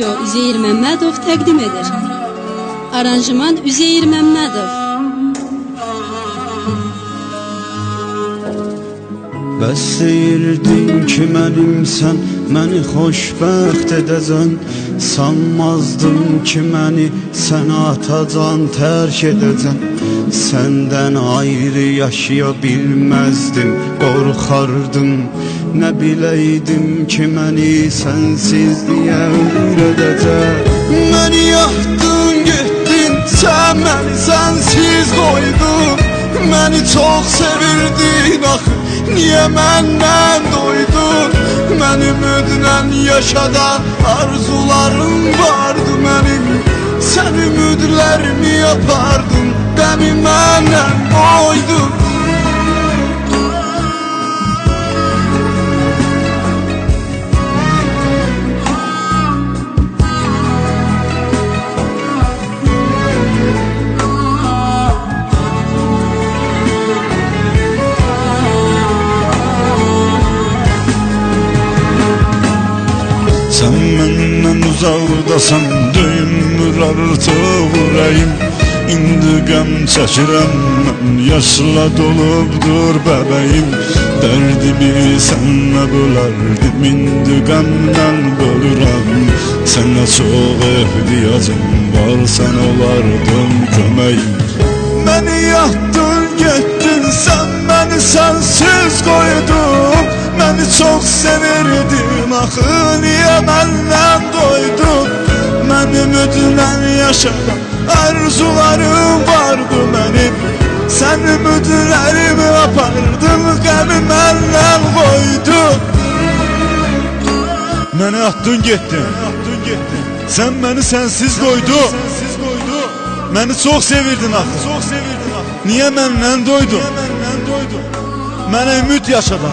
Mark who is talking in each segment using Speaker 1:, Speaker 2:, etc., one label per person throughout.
Speaker 1: Video Üzeyir Məmmədov təqdim edir. Aranjman Üzeyir Məmmədov.
Speaker 2: Bəs deyirdin ki mənimsən, məni xoşbəxt edəcən. Sanmazdım ki məni sənə atacan, tərk edəcən. Səndən ayrı yaşaya bilməzdim, qorxardım. Nə biləydim ki məni sənsizliyə öyrədəcək. Məni yaxdın, getdin, sən məni sənsiz qoydun. Məni çox sevirdin axı, niyə məndən doydun? Məni ümidlə yaşadan arzularım vardı mənim. Sən ümidlərimi yapardım, qəmi məndən qoydun.
Speaker 3: Sen məndən uzaqdasan, döymür artıq ürəyim. İndi qəm çəkirəm mən, yaşla dolubdur bəbəyim. Dərdimi sənlə bölərdim, indi qəmdən bölürəm. Sənə çox ehtiyacım var, sən olardın köməyim. Məni yaxdın, getdin, sən məni sənsiz qoydun. Məni çox sevirdin axı, niyə məndən doydun? Mən ümidlə yaşadan arzularım vardı mənim. Sən ümidlərimi apardın, qəmi məndən qoydun. Məni atdın getdin, sən məni sənsiz qoydun. Məni çox sevirdin axı, niyə məndən doydun? Mənə ümid yaşadan,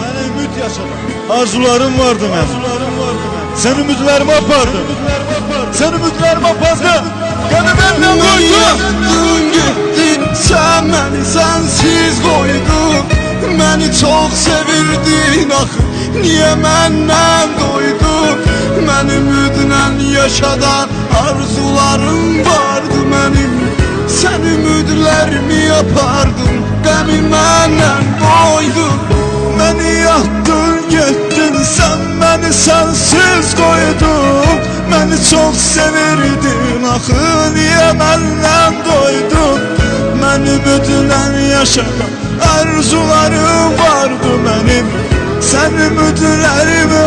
Speaker 3: arzularım vardı mənim. Sən ümidlərimi apardın, sən ümidlərimi apardın, qəmi məndən qoydun.
Speaker 2: Yaxdın, getdin, sən məni sənsiz qoydun. Məni çox sevirdin axı, niyə məndən doydun? Mən ümidlə yaşadan arzularım vardı mənim. Sən ümidlərimi yapardın, qəmi məndən qoydun.
Speaker 3: Məni yaxdın, getdin, sən məni sənsiz qoydun. Məni çox sevirdin axı, niyə məndən doydun? Mən ümidlə yaşadan arzularım vardı mənim. Sən ümidlərimi